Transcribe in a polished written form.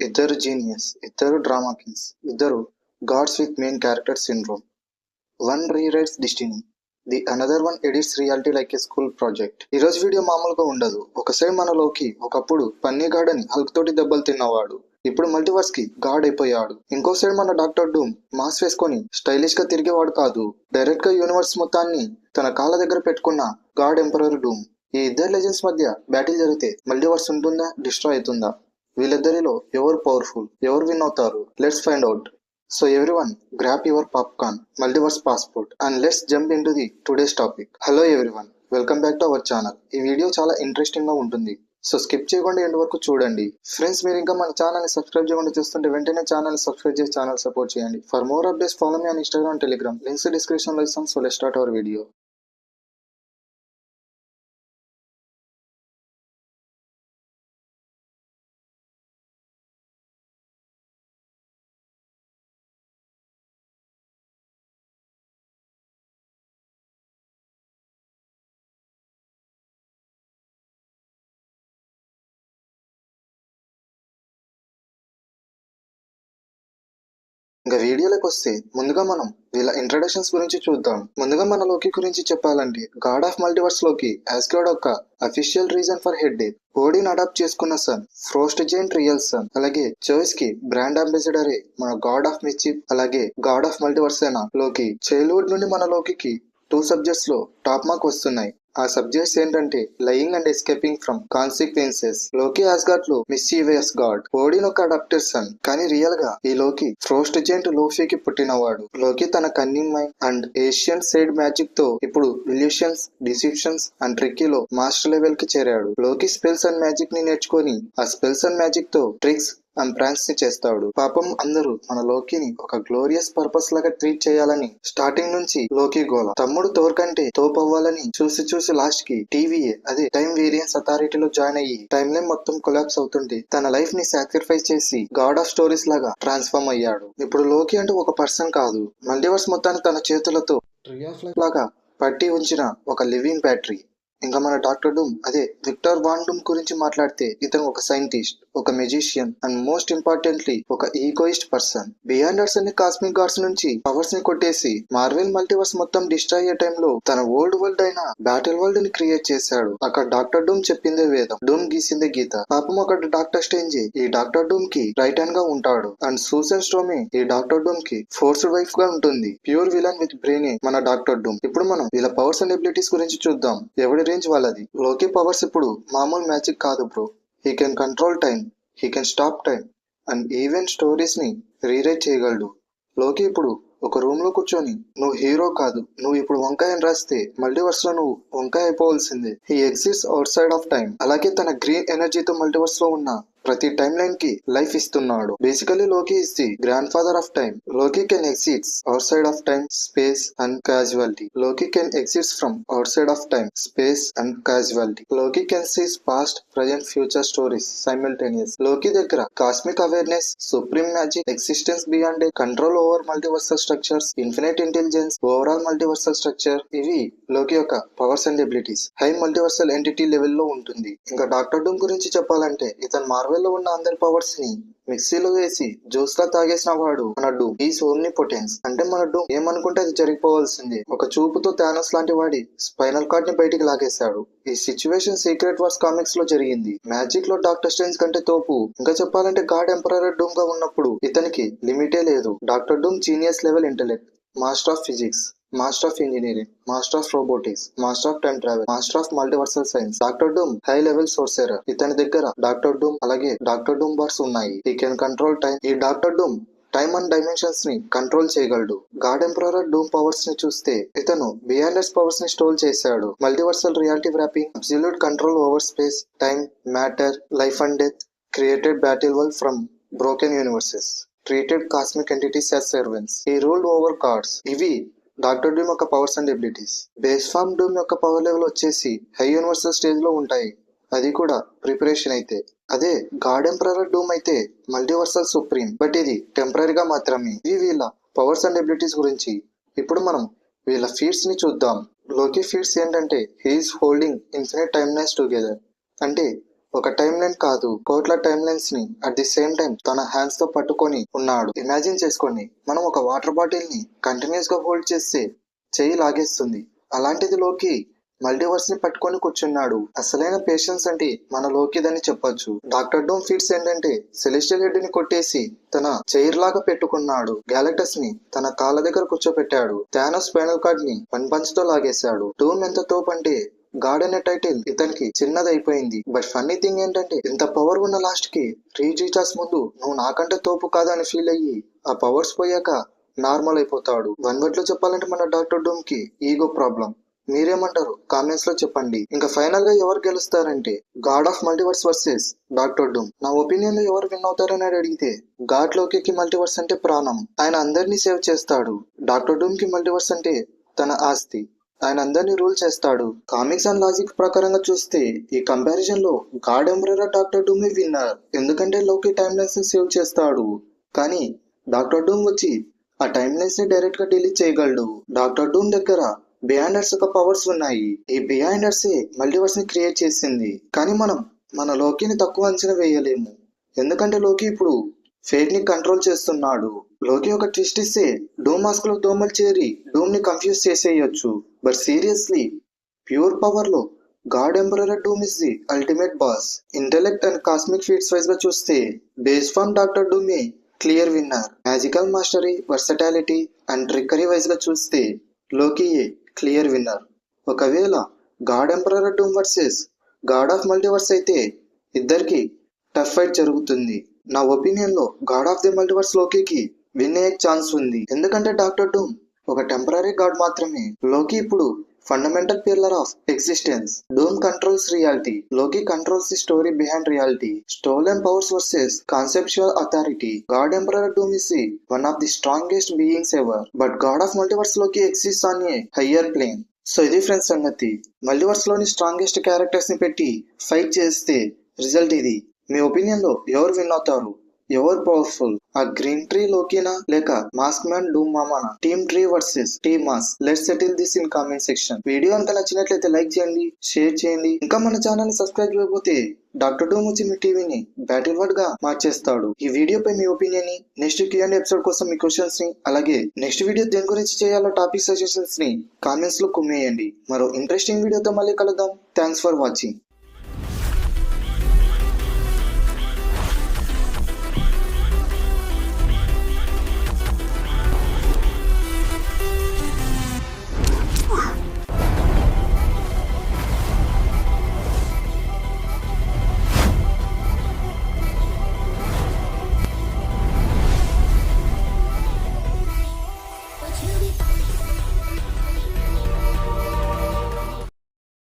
ఇద్దరు జీనియస్, ఇద్దరు drama kings, ఇద్దరు gods with main character syndrome. One rewrites destiny, the another one edits reality like a school project. ఈ రోజు video మామూలుగా ఉండదు. ఒక సైడ్ మనలోకి ఒకప్పుడు పన్నీగాడ్ అని హల్క్ తోటి దెబ్బలు తిన్నవాడు ఇప్పుడు మల్టీవర్స్ కి గాడ్ అయిపోయాడు. ఇంకో సైడ్ మన డాక్టర్ డూమ్ మాస్ వేసుకొని స్టైలిష్ గా తిరిగేవాడు కాదు, డైరెక్ట్ గా యూనివర్స్ మొత్తాన్ని తన కాళ్ళ దగ్గర పెట్టుకున్న గాడ్ ఎంపరర్ డూమ్. ఈ ఇద్దరు లెజెండ్స్ మధ్య బ్యాటిల్ జరిగితే మల్టీవర్స్ ఉంటుందా, డిస్ట్రాయ్ అవుతుందా? వీళ్ళిద్దరిలో ఎవరు పవర్ఫుల్, ఎవరు విన్ అవుతారు? Let's find out. So everyone, grab your popcorn, multiverse passport and let's jump into the today's topic. Hello everyone, welcome back to our channel. ఈ వీడియో చాలా ఇంట్రెస్టింగ్ గా ఉంటుంది, సో స్కిప్ చేయకుండా ఎండ్ వరకు చూడండి. Friends, మీరు ఇంకా మన ఛానల్ ని సబ్స్క్రైబ్ చేయకుండా చూస్తుంటే వెంటనే ఛానల్ ని సబ్స్క్రైబ్ చేసి ఛానల్ సపోర్ట్ చేయండి. For more updates follow me on Instagram, Telegram, links description లో ఇస్తాం. So let's start our video. ఇంకా వీడియోలోకి వస్తే ముందుగా మనం వీళ్ళ ఇంట్రడక్షన్స్ గురించి చూద్దాం. ముందుగా మన లోకి గురించి చెప్పాలంటే, god of multiverse Loki Asgard యొక్క official reason for head date, Odin adopt చేసుకున్న son, frost giant real son, అలాగే చాయిస్ కి బ్రాండ్ అంబాసిడరే మన గాడ్ ఆఫ్ మిస్చిఫ్, అలాగే గాడ్ ఆఫ్ మల్టీవర్స్ అయిన లోకి. చైల్డ్హుడ్ నుండి మన లోకి 2 సబ్జెక్ట్స్ లో టాప్ మార్క్ వస్తున్నాయి. ఆ సబ్జెక్ట్స్ ఏంటంటే lying and escaping from consequences. లోకి యాస్గార్డ్ లో మిస్చీవియస్ గాడ్, ఓడిన్ ఒక అడాప్టెడ్ సన్, కానీ రియల్ గా ఈ లోకి ఫ్రోస్ట్ జెయింట్ లోఫీకి పుట్టినవాడు. లోకి తన cunning mind and Asian side magic తో ఇప్పుడు ఇల్యూషన్స్, డిసిప్షన్స్ అండ్ ట్రిక్కీలో మాస్టర్ లెవెల్ కి చేరాడు. లోకి స్పెల్స్ అండ్ మ్యాజిక్ ని నేర్చుకొని ఆ స్పెల్స్ అండ్ మ్యాజిక్ తో ట్రిక్స్ అండ్ ప్రాంక్స్ ని చేస్తాడు. పాపం అందరూ మన లోకిని ఒక గ్లోరియస్ పర్పస్ లాగా ట్రీట్ చేయాలని స్టార్టింగ్ నుంచి లోకి గోల. తమ్ముడు థోర్ కంటే తోపు అవ్వాలని చూసి లాస్ట్ కి టీవీఏ, అదే టైం వేరియన్స్ అథారిటీలో జాయిన్ అయ్యి టైం లైన్ మొత్తం కొలాప్స్ అవుతుంటే తన లైఫ్ ని సాక్రిఫైస్ చేసి గాడ్ ఆఫ్ స్టోరీస్ లాగా ట్రాన్స్ఫార్మ్ అయ్యాడు. ఇప్పుడు లోకి అంటే ఒక పర్సన్ కాదు, మల్టీవర్స్ మొత్తాన్ని తన చేతులతో ట్రీ ఆఫ్ లైఫ్ లాగా పట్టి ఉంచిన ఒక లివింగ్ బ్యాటరీ. ఇంకా మన డాక్టర్ డూమ్, అదే విక్టర్ వాన్ డూమ్ గురించి మాట్లాడితే, ఇతను ఒక సైంటిస్ట్, ఒక మెజిషియన్ అండ్ మోస్ట్ ఇంపార్టెంట్లీ ఒక ఈగోయిస్ట్ పర్సన్. బియాండ్ అర్స్ అనే కాస్మిక్ గాడ్స్ నుంచి పవర్స్ ని కొట్టేసి మార్వెల్ మల్టీవర్స్ మొత్తం డిస్ట్రాయ్ అయ్యే టైంలో తన ఓల్డ్ వరల్డ్ అయిన బ్యాటిల్ వరల్డ్ ని క్రియేట్ చేశాడు. అక్కడ డాక్టర్ డూమ్ చెప్పిందే వేదం, డూమ్ గీసిందే గీత. పాపం అక్కడ డాక్టర్ స్ట్రేంజ్ ఈ డాక్టర్ డూమ్ కి రైట్ హ్యాండ్ గా ఉంటాడు, అండ్ సూసన్ స్ట్రోమే ఈ డాక్టర్ డూమ్ కి ఫోర్స్డ్ వైఫ్ గా ఉంటుంది. ప్యూర్ విలన్ విత్ బ్రెయిన్ మన డాక్టర్ డూమ్. ఇప్పుడు మనం వీళ్ళ పవర్స్ అండ్ ఎబిలిటీస్ గురించి చూద్దాం. ఎవడి రేంజ్ వాళ్ళది. లోకి పవర్స్ ఇప్పుడు మామూలు మ్యాజిక్ కాదు bro. He can control time, he can stop time and even stories ని రీరైట్ చేయగలడు. లోకి ఇప్పుడు ఒక రూమ్ లో కూర్చొని, నువ్వు హీరో కాదు, నువ్వు ఇప్పుడు వంకాయ అని రాస్తే మల్టీవర్స్ లో నువ్వు వంకాయ అయిపోవాల్సిందే. He exist outside of time. అలాగే తన గ్రీన్ ఎనర్జీతో మల్టీవర్స్ లో ఉన్న ప్రతి టైం లైన్ కి లైఫ్ ఇస్తున్నాడు. Basically Loki is the grandfather of time. Loki can exist outside of time, space and causality. Loki can exist from outside of time, space and causality. Loki can sees past, present, future stories simultaneous. Loki దగ్గర cosmic awareness, supreme magic, existence beyond, control over multiversal structures, infinite intelligence, overall multiversal structure. ఇవి లోకి యొక్క powers and abilities. High multiversal entity level లో ఉంటుంది. ఇంకా doctor డూమ్ గురించి చెప్పాలంటే, ఇతను మార్వెల్ లో ఉన్న అందరి పవర్స్ ని మిక్సీలో వేసి జ్యూస్ లా తాగేసిన వాడు మన డూమ్. Is omni potence. అంటే మన డూమ్ ఏమనుకుంటే అది జరిగిపోవాల్సిందే. ఒక చూపుతో థానోస్ లాంటి వాడి స్పైనల్ కార్డ్ ని బయటికి లాగేశాడు. ఈ సిచ్యువేషన్ సీక్రెట్ వార్స్ కామిక్స్ లో జరిగింది. మ్యాజిక్ లో డాక్టర్ స్ట్రేంజ్ కంటే తోపు. ఇంకా చెప్పాలంటే గాడ్ ఎంపరర్ డూమ్ గా ఉన్నప్పుడు ఇతనికి లిమిటే లేదు. Doctor Doom genius level intellect, master of physics, master of engineering, master of robotics, master of time travel, master of multiversal science. Doctor Doom high level sorcerer. ఇతని దగ్గర డాక్టర్ డూమ్ అలాగే డాక్టర్ డూమ్ bars ఉన్నాయి. He can control time. ఈ Doctor Doom time and dimensions ని control చేయగలడు. God emperor Doom powers ని చూస్తే, ఇతను బియాండర్స్ పవర్స్ ని స్టోల్ చేశాడు. Multiversal reality wrapping, absolute control over space, time, matter, life and death, created battle world from broken universes, treated cosmic entities as servants. He ruled over cards. ఇవి Doctor Doom యొక్క powers and abilities. Base form Doom యొక్క power level వచ్చేసి high universal stage లో ఉంటాయి, అది కూడా preparation అయితే. అదే గాడ్ ఎంపరర్ డూమ్ అయితే మల్టీవర్సల్ సుప్రీం, బట్ ఇది టెంపరీగా మాత్రమే. ఇవి వీళ్ళ పవర్స్ అండ్ ఎబిలిటీస్ గురించి. ఇప్పుడు మనం వీళ్ళ ఫీట్స్ ని చూద్దాం. లోకి ఫీట్స్ ఏంటంటే, he's holding infinite time lines together. అంటే ఒక టైం లైన్ కాదు, కోట్ల టైం లైన్స్ ని అట్ ది సేమ్ టైం తన హ్యాండ్స్ తో పట్టుకొని ఉన్నాడు. ఇమాజిన్ చేసుకోండి, మనం ఒక వాటర్ బాటిల్ ని కంటిన్యూస్ గా హోల్డ్ చేస్తే చెయ్యి లాగేస్తుంది. అలాంటిది లోకి మల్టీవర్స్ ని పట్టుకొని కూర్చున్నాడు. అసలైన పేషెన్స్ అంటే మన లోకిదని చెప్పొచ్చు. డాక్టర్ డూమ్ ఫీట్స్ ఏంటంటే సెలెస్టియల్ హెడ్ ని కొట్టేసి తన చైర్ లాగా పెట్టుకున్నాడు. గ్యాలక్టస్ ని తన కాళ్ళ దగ్గర కూర్చోపెట్టాడు. థానోస్ స్పైనల్ కార్డ్ ని పంచ్ తో లాగేశాడు. డూమ్ ఎంత తోపు అంటే గాడ్ అనే టైటిల్ ఇతనికి చిన్నదైపోయింది. బట్ ఫన్నీ థింగ్ ఏంటంటే ఇంత పవర్ ఉన్న లాస్ట్ కి రీచార్జ్ ముందు నువ్వు నాకంటే తోపు కాదని ఫీల్ అయ్యి ఆ పవర్స్ పోయాక నార్మల్ అయిపోతాడు. వన్ వర్డ్ లో చెప్పాలంటే మన డాక్టర్ డూమ్ కి ఈగో ప్రాబ్లం. మీరేమంటారు కామెంట్స్ లో చెప్పండి. ఇంకా ఫైనల్ గా ఎవరు గెలుస్తారంటే god of multiverse versus Doctor Doom. నా ఒపీనియన్ లో ఎవరు విన్ అవుతారని అడిగితే గాడ్ లోకి మల్టీవర్స్ అంటే ప్రాణం, ఆయన అందరినీ సేవ్ చేస్తాడు. డాక్టర్ డూమ్ కి మల్టీవర్స్ అంటే తన ఆస్తి, ఆయన అందరినీ రూల్ చేస్తాడు. కామిక్స్ అండ్ లాజిక్ ప్రకారంగా చూస్తే ఈ కంపారిజన్ లో God Emperor Doctor Doom winner. ఎందుకంటే లోకి టైమ్ లైన్స్ ని సేవ్ చేస్తాడు, కానీ డాక్టర్ డూమ్ వచ్చి ఆ టైమ్ లైన్స్ ని డైరెక్ట్ గా డిలీట్ చేయగలడు. డాక్టర్ డూమ్ దగ్గర బిహైండర్స్ యొక్క పవర్స్ ఉన్నాయి. ఈ బిహైండర్స్ మల్టీవర్స్ ని క్రియేట్ చేసింది. కానీ మనం మన లోకిని తక్కువ అంచనా వేయలేము. ఎందుకంటే లోకి ఇప్పుడు ఫేట్ ని కంట్రోల్ చేస్తున్నాడు. లోకి ఒక ట్విస్ట్ ఇస్తే డూమ్ మాస్క్ లో దోమలు చేరి డూమ్ ని కన్ఫ్యూజ్ చేసేయొచ్చు. బట్ సీరియస్లీ ప్యూర్ పవర్ లో God emperor Doom is the ultimate boss. Intellect and cosmic feats wise గా చూస్తే base form Doctor Doom clear winner. Magical mastery, versatility and trickery wise గా చూస్తే లోకి క్లియర్ విన్నర్. ఒకవేళ god emperor Doom versus god of multiverse అయితే ఇద్దరికి tough fight జరుగుతుంది. నా opinion లో god of the multiverse Loki win అయ్యే chance ఉంది. ఎందుకంటే డాక్టర్ డూమ్ ఒక టెంపరీ గాడ్ మాత్రమే. లోకి ఇప్పుడు fundamental pillar of existence. Doom controls reality, Loki controls the story behind reality. Stolen powers versus conceptual authority. God emperor Doom is one of the strongest beings ever, but god of multiverse Loki exist on a higher plane. So ఇది friends సంగతి. Multiverse లోని strongest characters ని పెట్టి fight చేస్తే result ఇది. మీ opinion లో ఎవరు win అవుతారు, ఎవరు పవర్ఫుల్? ఆ గ్రీన్ ట్రీ లోకినా లేక మాస్క్ మ్యాన్ డూమ్ మామానా? Team tree versus team mass. Let's settle this in comment section. Video అంతా నచ్చినట్లయితే లైక్ చేయండి, షేర్ చేయండి. ఇంకా మన ఛానల్ ని సబ్స్క్రైబ్ చేయకపోతే డాక్టర్ డూమ్ వచ్చి మీ టీవీని బ్యాటిల్ వర్డ్ గా మార్చేస్తాడు. ఈ వీడియోపై మీ ఒపీనియన్ ని, నెక్స్ట్ Q&A ఎపిసోడ్ కోసం మీ క్వశ్చన్స్ ని, అలాగే నెక్స్ట్ వీడియో దేని గురించి చేయాలో టాపిక్ సజెషన్స్ ని కామెంట్స్ లో కుమ్మేయండి. మరో ఇంట్రెస్టింగ్ వీడియోతో మళ్ళీ కలుద్దాం. Thanks for watching.